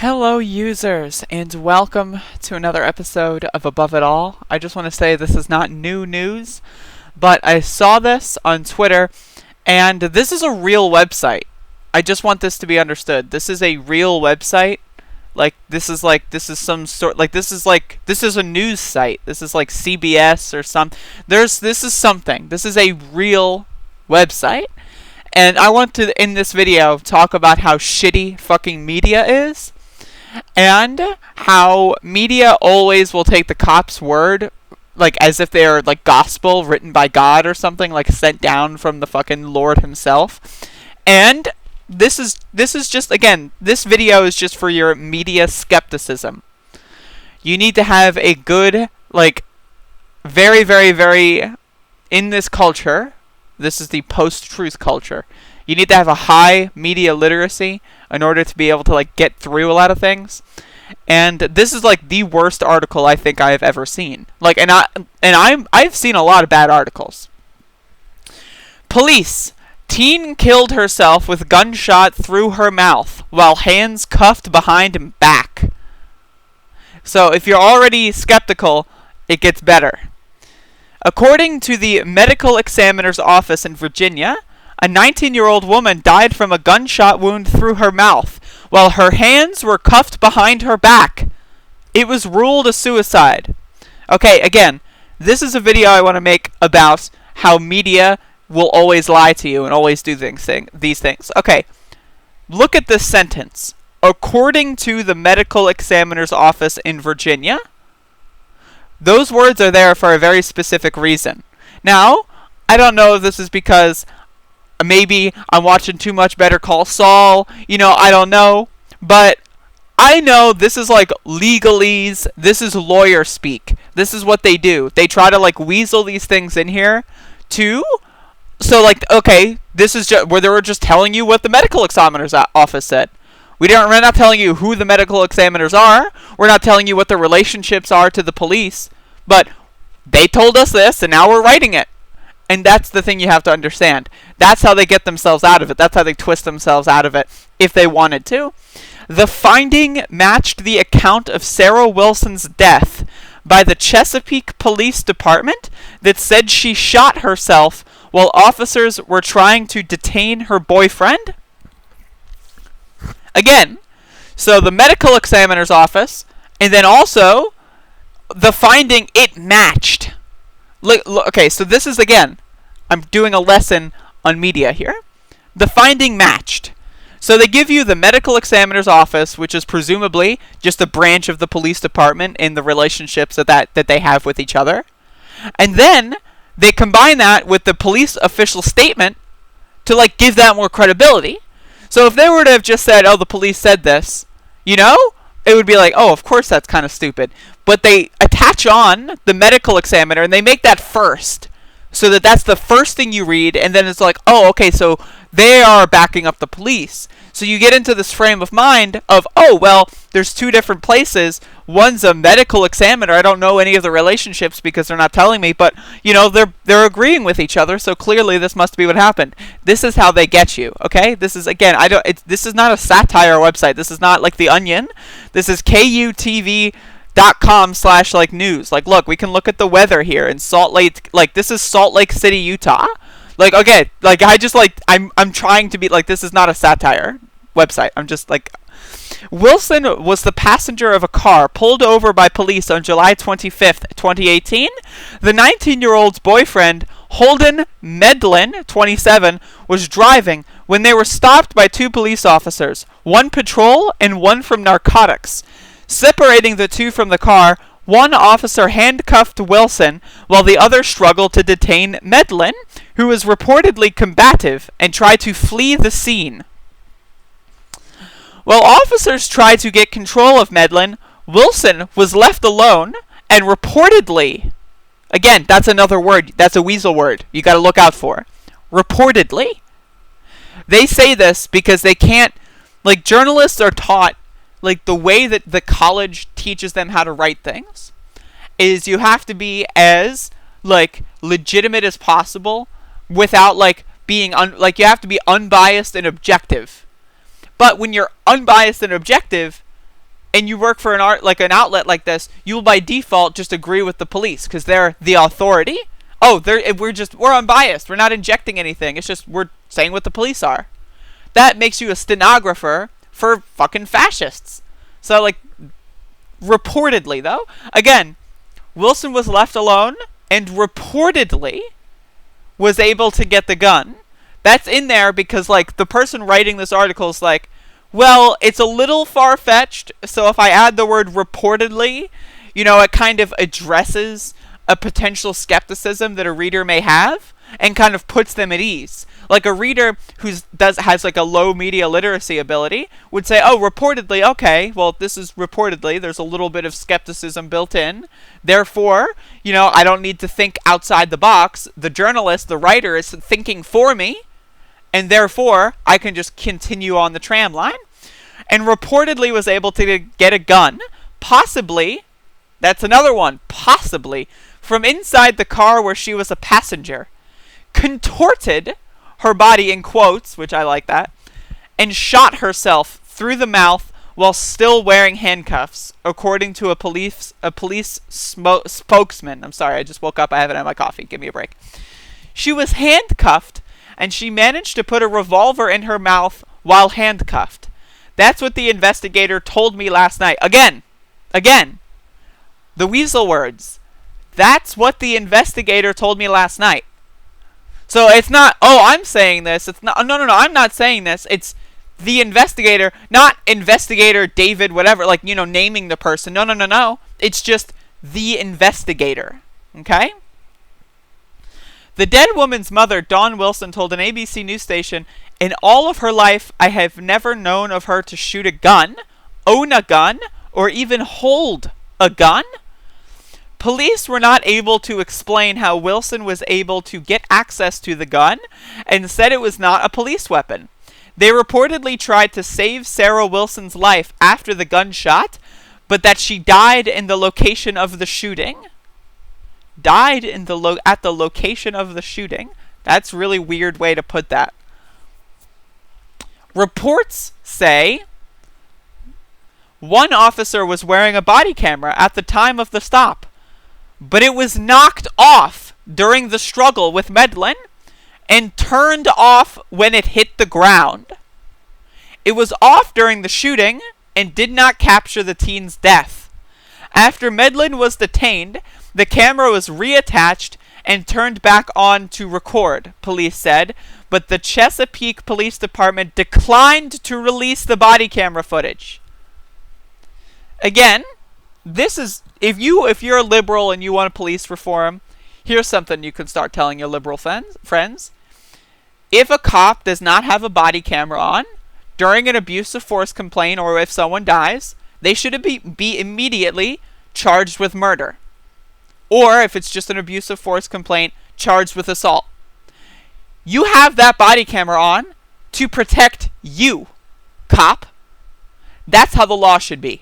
Hello users, and welcome to another episode of Above It All. I just want to say this is not new news, but I saw this on Twitter, and this is a real website. I just want this to be understood. This is a real website. This is a news site. This is like CBS or something. This is a real website. And I want to, in this video, talk about how shitty fucking media is, and how media always will take the cops' word, like as if they are like gospel written by God or something, like sent down from the fucking Lord himself. And this is just, again, this video is just for your media skepticism. You need to have a good, very, very, very, in this culture, this is the post-truth culture, you need to have a high media literacy in order to be able to get through a lot of things. And this is the worst article I think I have ever seen. I've seen a lot of bad articles. Police: teen killed herself with gunshot through her mouth while hands cuffed behind and back. So if you're already skeptical, it gets better. According to the medical examiner's office in Virginia, a 19-year-old woman died from a gunshot wound through her mouth while her hands were cuffed behind her back. It was ruled a suicide. Okay, again, this is a video I want to make about how media will always lie to you and always do these things. Okay, look at this sentence. According to the medical examiner's office in Virginia, those words are there for a very specific reason. Now, I don't know if this is because maybe I'm watching too much Better Call Saul, I don't know. But I know this is legalese, this is lawyer speak. This is what they do. They try to weasel these things in here too. So okay, this is just where they were just telling you what the medical examiner's office said. We're not telling you who the medical examiners are. We're not telling you what the relationships are to the police. But they told us this, and now we're writing it. And that's the thing you have to understand. That's how they get themselves out of it. That's how they twist themselves out of it, if they wanted to. The finding matched the account of Sarah Wilson's death by the Chesapeake Police Department that said she shot herself while officers were trying to detain her boyfriend. Again, so the medical examiner's office, and then also the finding, it matched. Okay, so this is, again, I'm doing a lesson on media here. The finding matched. So they give you the medical examiner's office, which is presumably just a branch of the police department in the relationships that they have with each other. And then they combine that with the police official statement to give that more credibility. So if they were to have just said, oh, the police said this, it would be oh, of course that's kind of stupid. But they attach on the medical examiner, and they make that first, so that that's the first thing you read, and then it's oh, okay, so they are backing up the police. So you get into this frame of mind of, oh, well, there's two different places. One's a medical examiner. I don't know any of the relationships because they're not telling me, but, they're agreeing with each other, so clearly this must be what happened. This is how they get you, okay? This is, again, this is not a satire website. This is not like The Onion. This is KUTV.com/news. Look, we can look at the weather here in Salt Lake. This is Salt Lake City, Utah. Okay, I'm trying to be this is not a satire website. I'm just Wilson was the passenger of a car pulled over by police on July 25th, 2018. The 19-year-old's boyfriend, Holden Medlin, 27, was driving when they were stopped by two police officers, one patrol and one from narcotics. Separating the two from the car, one officer handcuffed Wilson while the other struggled to detain Medlin, who was reportedly combative and tried to flee the scene. While officers tried to get control of Medlin, Wilson was left alone and reportedly, again, that's another word, that's a weasel word you gotta look out for, reportedly. They say this because they can't, journalists are taught, the way that the college teaches them how to write things is you have to be as, legitimate as possible without, being, you have to be unbiased and objective. But when you're unbiased and objective, and you work for an outlet like this, you will by default just agree with the police because they're the authority. Oh, we're unbiased. We're not injecting anything. It's just we're saying what the police are. That makes you a stenographer for fucking fascists. So, like, reportedly, though, again, Wilson was left alone and reportedly was able to get the gun. That's in there because, like, the person writing this article is like, well, it's a little far-fetched, so if I add the word reportedly, it kind of addresses a potential skepticism that a reader may have and kind of puts them at ease. Like a reader who has like a low media literacy ability would say, oh, reportedly, okay, well, this is reportedly, there's a little bit of skepticism built in. Therefore, I don't need to think outside the box. The journalist, the writer is thinking for me, and therefore, I can just continue on the tram line. And reportedly was able to get a gun, possibly, that's another one, possibly, from inside the car where she was a passenger, contorted her body in quotes, which I like that, and shot herself through the mouth while still wearing handcuffs, according to a police spokesman. I'm sorry, I just woke up, I haven't had my coffee, give me a break. She was handcuffed, and she managed to put a revolver in her mouth while handcuffed. That's what the investigator told me last night. Again, the weasel words. That's what the investigator told me last night. So it's not, oh, I'm saying this. It's not, no, I'm not saying this. It's the investigator, not investigator David, whatever, like, naming the person. No. It's just the investigator. Okay? The dead woman's mother, Dawn Wilson, told an ABC news station, in all of her life, I have never known of her to shoot a gun, own a gun, or even hold a gun. Police were not able to explain how Wilson was able to get access to the gun and said it was not a police weapon. They reportedly tried to save Sarah Wilson's life after the gunshot, but that she died in the location of the shooting. Died at the location of the shooting. That's a really weird way to put that. Reports say one officer was wearing a body camera at the time of the stop, but it was knocked off during the struggle with Medlin and turned off when it hit the ground. It was off during the shooting and did not capture the teen's death. After Medlin was detained, the camera was reattached and turned back on to record, police said, but the Chesapeake Police Department declined to release the body camera footage. Again, this is, if you're a liberal and you want police reform, here's something you can start telling your liberal friends. If a cop does not have a body camera on during an abuse of force complaint or if someone dies, they should be immediately charged with murder. Or if it's just an abuse of force complaint, charged with assault. You have that body camera on to protect you, cop. That's how the law should be.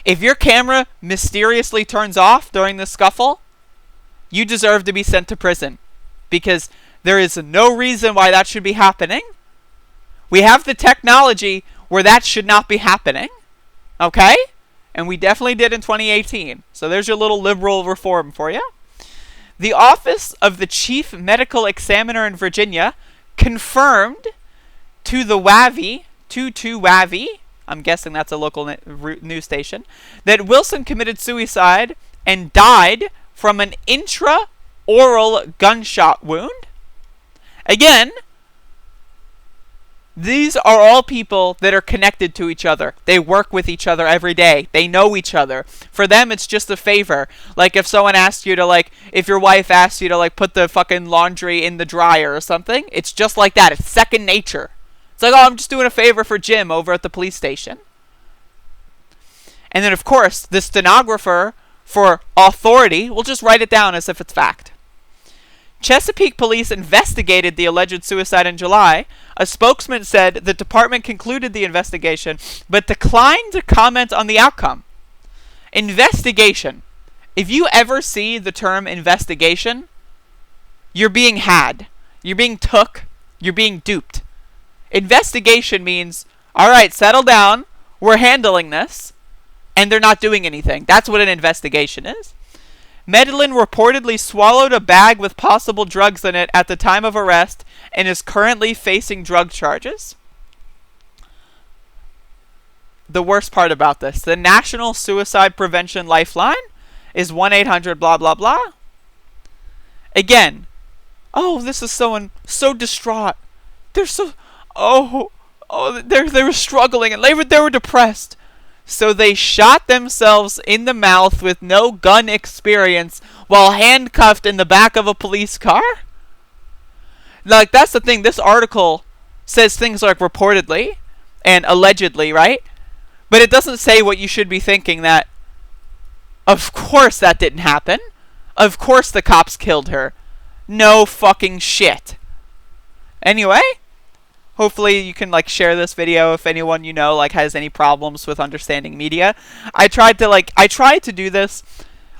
If your camera mysteriously turns off during the scuffle, you deserve to be sent to prison. Because there is no reason why that should be happening. We have the technology where that should not be happening. Okay? And we definitely did in 2018. So there's your little liberal reform for you. The Office of the Chief Medical Examiner in Virginia confirmed to the WAVI, I'm guessing that's a local news station, that Wilson committed suicide and died from an intra-oral gunshot wound. Again, these are all people that are connected to each other. They work with each other every day. They know each other. For them, it's just a favor. Like if someone asks you to, if your wife asks you to, put the fucking laundry in the dryer or something, it's just like that. It's second nature. It's like, oh, I'm just doing a favor for Jim over at the police station. And then, of course, the stenographer for authority will just write it down as if it's fact. Chesapeake police investigated the alleged suicide in July. A spokesman said the department concluded the investigation, but declined to comment on the outcome. Investigation. If you ever see the term investigation, you're being had. You're being took. You're being duped. Investigation means, all right, settle down. We're handling this. and they're not doing anything. That's what an investigation is. Medellin reportedly swallowed a bag with possible drugs in it at the time of arrest and is currently facing drug charges. The worst part about this, the National Suicide Prevention Lifeline is 1-800 blah blah blah. Again, oh, this is someone so distraught. They're so, they were struggling and they were depressed. So they shot themselves in the mouth with no gun experience while handcuffed in the back of a police car? Like, that's the thing. This article says things like reportedly and allegedly, right? But it doesn't say what you should be thinking, that of course that didn't happen. Of course the cops killed her. No fucking shit. Anyway, hopefully you can like share this video if anyone you know like has any problems with understanding media. I tried to do this.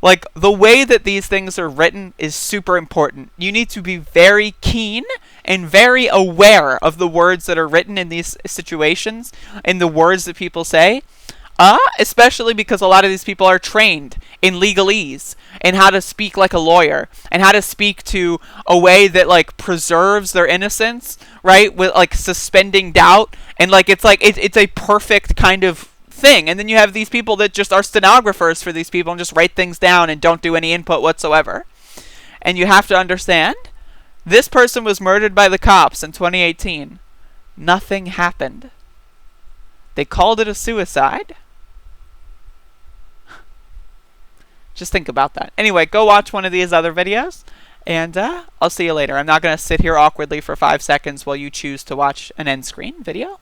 Like, the way that these things are written is super important. You need to be very keen and very aware of the words that are written in these situations and the words that people say. Especially because a lot of these people are trained in legalese and how to speak like a lawyer and how to speak to a way that like preserves their innocence, right? With like suspending doubt, and like it's a perfect kind of thing. And then you have these people that just are stenographers for these people and just write things down and don't do any input whatsoever. And you have to understand, this person was murdered by the cops in 2018. Nothing happened. They called it a suicide. Just think about that. Anyway, go watch one of these other videos, and I'll see you later. I'm not going to sit here awkwardly for 5 seconds while you choose to watch an end screen video.